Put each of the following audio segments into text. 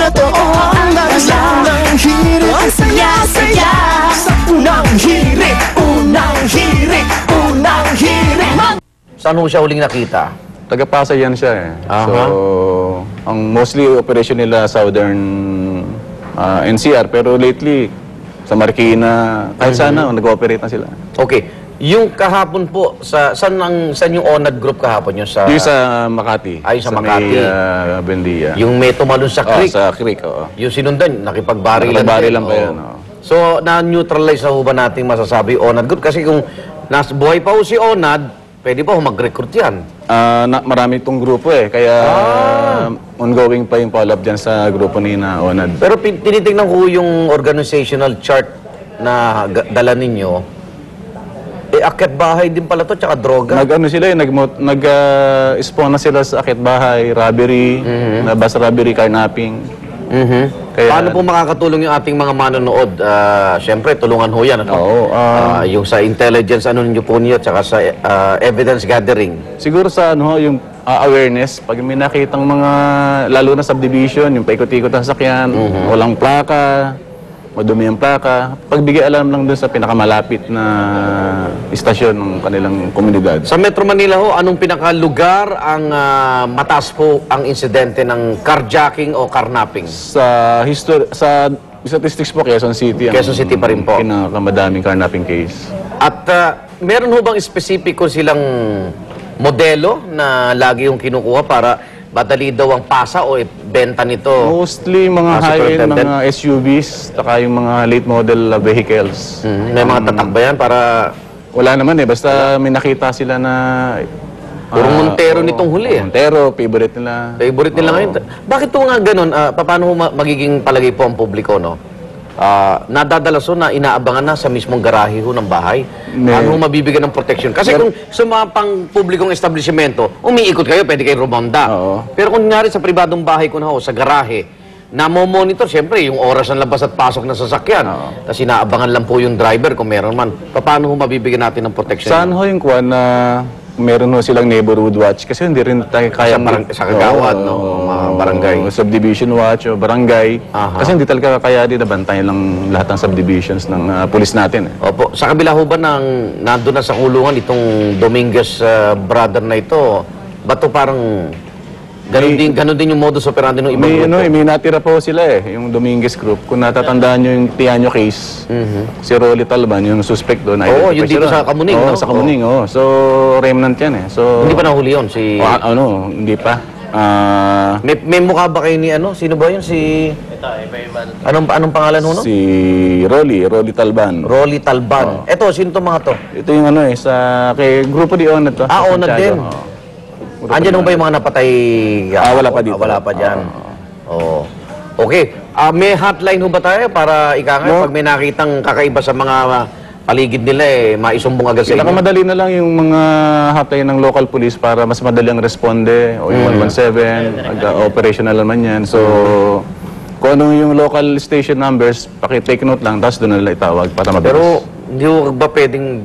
Totoo ang hirit. Ang saya-saya sa unang hirit. Unang hirit. Unang hirit. Saan ho siya huling nakita? Taga-Pasay yan siya eh. Aha. So, ang mostly operation nila Southern NCR. Pero lately, sa Marikina, kahit sana, nag-ooperate na sila. Okay. Yung kahapon po, saan yung ONAD group kahapon? Yung sa, Yung sa Makati. Ay, sa Makati. May Bendia. Yung may tumalon sa creek. Sa creek, oo. Yung sinundan, nakipagbarilan. Nakipagbarilan pa yan, oo. So, na-neutralize na ho ba natin masasabi ONAD group? Kasi kung buhay pa ho si ONAD, pwede pa ho mag-recruit yan. Marami itong grupo eh. Kaya ongoing pa yung follow-up dyan sa grupo ni na ONAD. Pero tinitingnan ko yung organizational chart na dala ninyo. Akit bahay din pala to, tsaka droga. Nag-ano sila eh, nag-spawn na sila sa akit bahay, robbery, bus robbery, carnapping. Kaya, paano po makakatulong yung ating mga manonood? Siyempre, tulungan ho yan. Ano? Oo. Yung sa intelligence, ano ninyo po niyo, tsaka sa evidence gathering. Siguro sa yung awareness, pag may nakitang mga, lalo na subdivision, yung paikot-ikot ng sakyan, walang plaka, madumi ang plaka, pagbigay alam lang dun sa pinakamalapit na istasyon ng kanilang komunidad. Sa Metro Manila ho, anong pinakalugar ang mataas po ang insidente ng carjacking o carnapping? Sa statistics po, Quezon City. Quezon City pa rin po. Pinakamadaming carnapping case. At meron ho bang specific silang modelo na lagi yung kinukuha para madali daw ang pasa o benta nito? Mostly mga high-end, mga SUVs, taka yung mga late model vehicles. May mga tatak ba yan para... Wala naman eh, basta may nakita sila na... Puro Montero nitong huli eh. Montero, favorite nila. Favorite nila ngayon. Bakit po nga ganun? Paano magiging palagay po ang publiko, no? Nadadalas ho na inaabangan na sa mismong garahe ho ng bahay. Paano ho mabibigyan ng protection? Kasi kung sa mga pang-publikong establishmento, umiikot kayo, pwede kayo rumonda. Pero kung nangyari sa pribadong bahay ko na ho, sa garahe, namo-monitor, siyempre, yung oras ng labas at pasok ng sasakyan. Tapos inaabangan lang po yung driver kung meron man. Paano ho mabibigyan natin ng protection? Saan ho yung kuwan na meron ho silang neighborhood watch? Kasi hindi rin tayo kaya... Sa kagawad, no? Mga barangay. Subdivision watch o barangay. Kasi hindi talaga kaya din nabantayan lang lahat ng subdivisions ng pulis natin. Opo. Sa kabila ho ba nandun na sa kulungan itong Dominguez brother na ito, ba ito parang... Ganon din yung modus operandi ng ibang grupo? May natira po sila eh, yung Dominguez group. Kung natatandaan nyo yung Tianyo case, si Rolly Talban, yung suspect doon. Oo, yung dito sa Kamuning, no? Sa Kamuning, oo. So, remnant yan eh. So, hindi pa nahuli yun? Hindi pa. May mukha ba kayo ni ano? Sino ba yun? Anong pangalan ho, no? Si Rolly Talban. Rolly Talban. Ito, sino to mga to? Ito yung kay grupo di ONAD to. ONAD din. Andiyan ho ba yung mga napatay? Wala pa dito. Wala pa dyan. Okay. May hotline ho ba tayo para pag may nakitang kakaiba sa mga paligid nila maisumbong agad sa inyo? Pinakamadali na lang yung mga hotline ng local police para mas madali ang responde o yung 117, operational naman yan. So, kung ano yung local station numbers, paki-take note lang, tapos doon na nila itawag para mabilis. Pero hindi ho ba pwedeng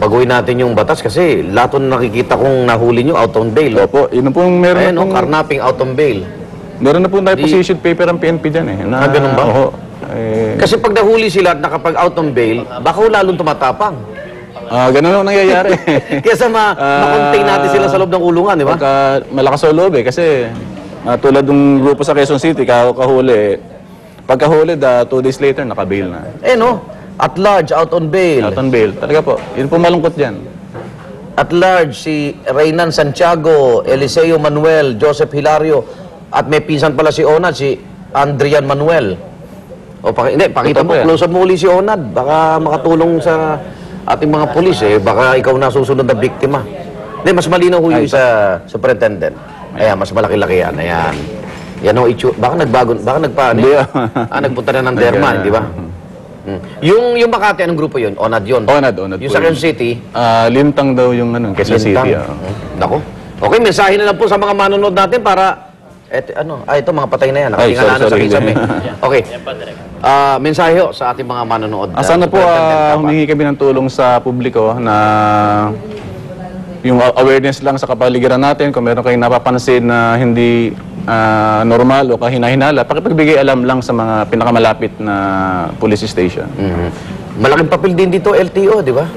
baguhin natin yung batas kasi lahat ng nakikita kong nahuli nyo out on bail. Opo, yun po meron na pong... carnapping out on bail. Meron na po tayo position paper ang PNP dyan eh. Ganun ba? Oo. Kasi pag nahuli sila at nakapag out on bail, baka lalong tumatapang. Ganun lang nangyayari. Kesa ma-contain natin sila sa loob ng kulungan, di ba? Pagka malakas sa loob eh, kasi tulad ng grupo sa Quezon City, kahuli, pagkahuli, 2 days later, naka-bail na. No? At large, out on bail. Out on bail. Talaga po. Yun po malungkot dyan. At large, si Reynan Santiago, Eliseo Manuel, Joseph Hilario, at may pinsan pala si Onad, si Andrian Manuel. Pakita mo, close up mo uli si Onad. Baka makatulong sa ating mga pulis Baka ikaw na susunod na biktima. Hindi, mas malinaw ho yung sa superintendent. Ayan, mas malaki-laki yan. Ayan. Yan ho, baka nagpunta na ng Derma, di ba? Yung Makati, anong grupo yun? ONAD yun? ONAD yung sa Quezon City? Lintang daw yung Quezon City. Nako. Okay, mensahe na lang po sa mga manonood natin para... ito mga patay na yan. Nakatingala na sa kisame. Okay. Mensahe ho sa ating mga manonood. Sana po humingi kami ng tulong sa publiko na yung awareness lang sa kapaligiran natin. Kung meron kayong napapansin na hindi normal o kahina-hinala, pakipagbigay alam lang sa mga pinakamalapit na police station. Malaking papel din dito, LTO, di ba?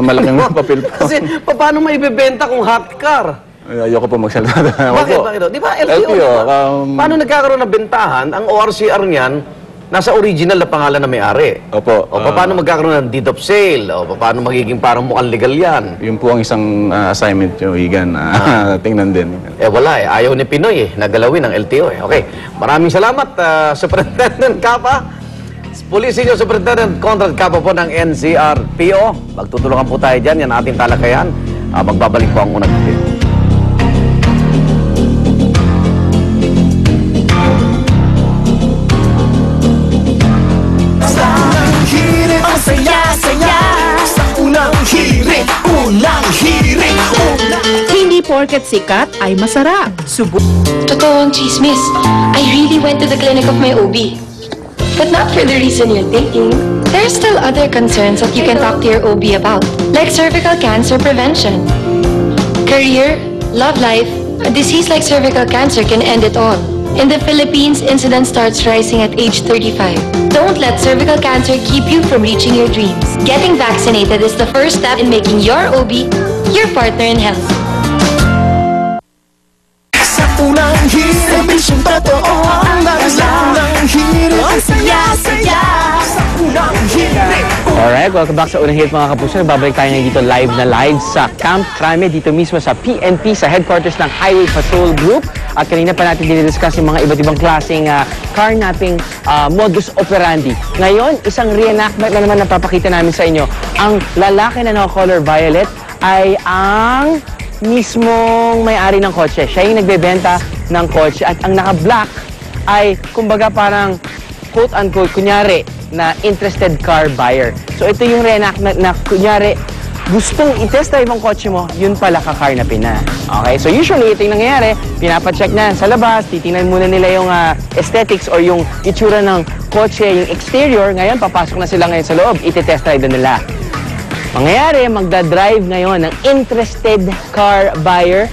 Malaking papel po. Kasi paano maibebenta kung hot car? Ayoko po magsalita. Bakit? Di ba LTO? LTO, di ba? Paano nagkakaroon ng bentahan? Ang ORCR niyan, nasa original na pangalan na may-ari. Opo. O paano magkakaroon ng deed of sale? O paano magiging parang mukhang legal yan? Yun po ang isang assignment nyo, Igan. Tingnan din. Wala eh. Ayaw ni Pinoy nagalawin ng LTO eh. Okay. Maraming salamat, Superintendent Capa. Police Senior Superintendent Conrad Capa po ng NCRPO. Magtutulungan po tayo dyan. Yan ating talakayan. Magbabalik po ang unang hapit. Ang saya-saya sa unang hirit, unang hirit, Hindi porket sikat ay masarap. Totoo ang chismis. I really went to the clinic of my OB. But not for the reason you're thinking. There are still other concerns that you can talk to your OB about, like cervical cancer prevention. Career, love life, a disease like cervical cancer can end it all. In the Philippines, incidence starts rising at age 35. Don't let cervical cancer keep you from reaching your dreams. Getting vaccinated is the first step in making your OB your partner in health. sa unang hirit, serbisyong totoo ang unang hirit, ang saya-saya sa unang hirit. Alright, welcome back sa Unang Hirit mga kapuso. Babalik tayo ngayon dito live sa Camp Crame, dito mismo sa PNP, sa headquarters ng Highway Patrol Group. At kanina pa natin dinidiscuss yung mga iba't ibang klaseng carnapping modus operandi. Ngayon, isang reenactment na naman napapakita namin sa inyo. Ang lalaki na naka-color violet ay ang mismong may-ari ng kotse. Siya yung nagbebenta ng kotse at ang naka-black ay kumbaga parang quote-unquote, kunyari, na interested car buyer. So ito yung reenactment na kunyari gustong i-test drive ang kotse mo, yun pala kakarnapin na. Okay? So usually ito yung nangyayari, pinapacheck na sa labas, titingnan muna nila yung aesthetics or yung itsura ng kotse, yung exterior. Ngayon, papasok na sila ngayon sa loob, iti-test drive na nila. Mangyayari, magdadrive ngayon ng interested car buyer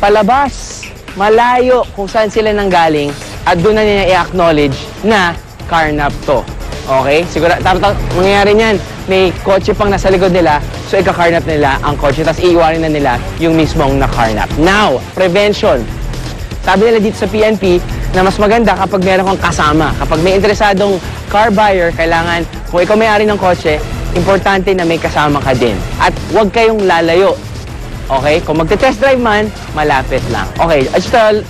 palabas, malayo kung saan sila nanggaling at doon na nila i-acknowledge na carnap to. Okay? Siguro, tapos mangyayari niyan, may kotse pang nasa likod nila, so ika-carnap nila ang kotse, tapos iiwanin na nila yung mismong na-carnap. Now, prevention. Sabi nila dito sa PNP na mas maganda kapag meron kang kasama. Kapag may interesadong car buyer, kailangan, kung ikaw may-ari ng kotse, importante na may kasama ka din. At huwag kayong lalayo. Okay? Kung magte-test drive man, malapit lang. Okay, just a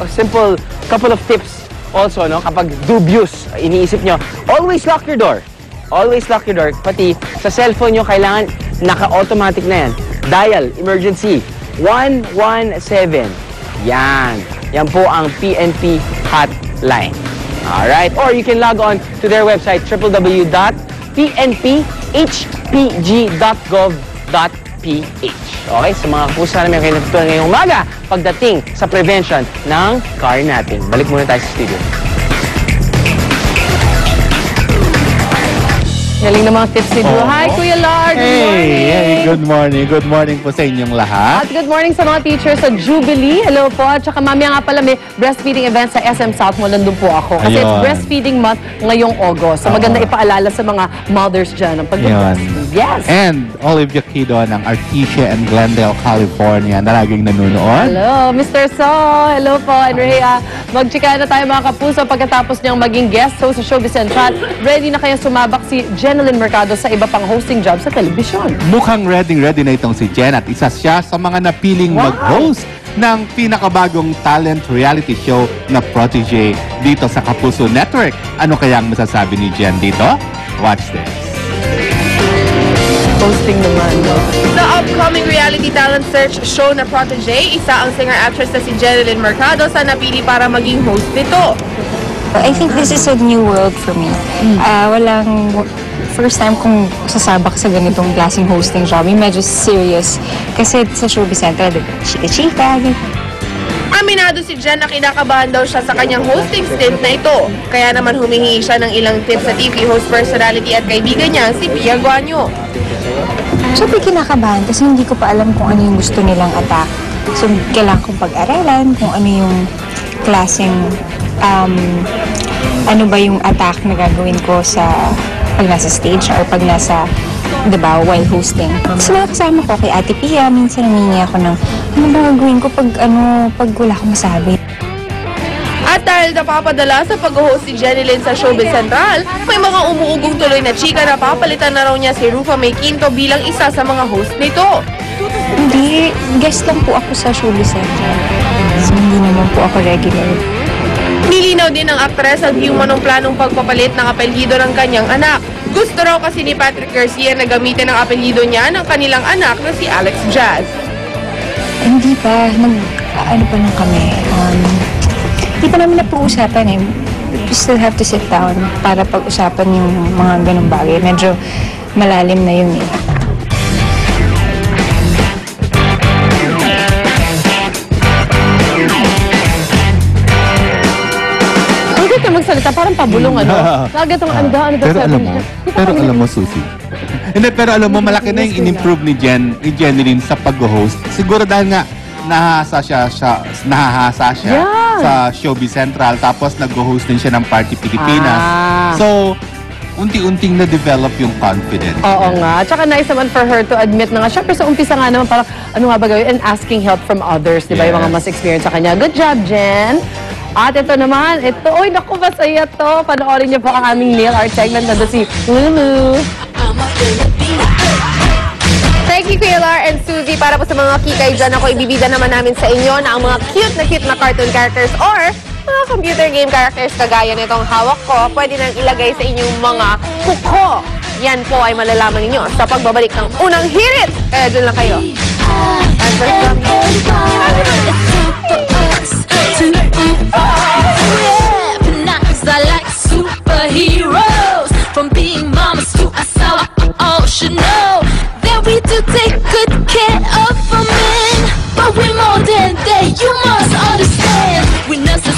simple couple of tips also, no? Kapag dubious, iniisip nyo, always lock your door. Always lock your door. Pati sa cellphone nyo, kailangan naka-automatic na yan. Dial, emergency, 117. Yan. Yan po ang PNP hotline. Alright? Or you can log on to their website, www.pnphpg.gov.ph. Okay? Sa mga kapuso namin kayo natutunan ngayong umaga pagdating sa prevention ng carnapping. Balik muna tayo sa studio. Galing ng mga tips ni Drew. Hi, Kuya Lar. Good morning. Hey, good morning. Good morning po sa inyong lahat. At good morning sa mga teachers sa Jubilee. Hello po. At saka mamaya nga pala may breastfeeding event sa SM South Mall. Nandun po ako. Kasi it's Ayun. breastfeeding month ngayong August. So maganda ipaalala sa mga mothers dyan ang pag-breastfeed. Yes. And Olivia Kido ng Artesia and Glendale, California na laging nanonood. Hello, Mr. So. Hello po, Andrea. Magchika na tayo mga kapuso pagkatapos niyang maging guest host sa Showbiz Central. Ready na kaya sumabak si Jenalyn Mercado sa iba pang hosting job sa telebisyon. Mukhang ready na itong si Jen at isa siya sa mga napiling mag-host ng pinakabagong talent reality show na Protégé dito sa Kapuso Network. Ano kaya ang masasabi ni Jen dito? Watch this. Hosting naman, no? Sa upcoming reality talent search show na Protégé, isa ang singer-actress na si Jenalyn Mercado sa napili para maging host nito. I think this is a new world for me. First time kong sasabak sa ganitong klaseng hosting job. Yung medyo serious. Kasi sa Showbiz Central, chika-chika. Aminado si Jen na kinakabahan daw siya sa kanyang hosting stint na ito. Kaya naman humihingi siya ng ilang tips sa TV host personality at kaibigan niya, si Pia Guanyo. Siyempre kinakabahan kasi hindi ko pa alam kung ano yung gusto nilang attack. So, kailangan kong pag-aralan kung ano yung klaseng, ano ba yung attack na gagawin ko sa pag nasa stage or pag nasa, diba, while hosting. Sa mga kasama ko, kay Ate Pia, minsan namingi ako ng, ano ba gagawin ko pag wala akong masabi. At dahil napapadala sa pag-host si Jenilyn sa Showbiz Central, may mga umuugong tuloy na chika na papalitan na raw niya si Rufa May Quinto bilang isa sa mga host nito. Hindi, guest lang po ako sa Showbiz Central. So, hindi naman po ako regular. Nilinaw din ng aktres ang di umanong planong pagpapalit ng apelyido ng kanyang anak. Gusto raw kasi ni Patrick Garcia na gamitin ang apelyido niya ng kanilang anak na si Alex Jazz. Hindi pa, ano pa lang kami, hindi pa namin napag-usapan eh. We still have to sit down para pag-usapan yung mga ganung bagay. Medyo malalim na yun eh. Bakit ka magsalita? Parang pabulong, ano? Bakit ang ano Pero alam mo, Susie. Hindi, pero alam mo, malaki na yung in-improve ni Jenilyn sa pag-host. Siguro dahil nga, nahahasa siya Yeah. sa Showbiz Central, tapos nag-host din siya ng Party Pilipinas. So, unti-unting na-develop yung confidence. Oo nga. Tsaka nice naman for her to admit na nga. Siyempre sa umpisa nga naman parang ano nga ba gawin? And asking help from others. Di ba? Yung mga mas experience sa kanya. Good job, Jen. At ito naman. Uy, naku, masaya to. Panoorin niyo po ang aming nail art segment na si Lulu. Thank you, Kuya Lar and Suzy. Para po sa mga kikay dyan, ako ibibida naman namin sa inyo na ang mga cute na cartoon characters or mga computer game characters kagaya nitong hawak ko, pwede nang ilagay sa inyong mga kuko. Yan po ay malalaman ninyo sa pagbabalik ng unang hirit. Kaya dyan lang kayo. I like superheroes. From being mamas to asawa, all should know that we do take good care of a man. But we're more than that, you must understand. We nurses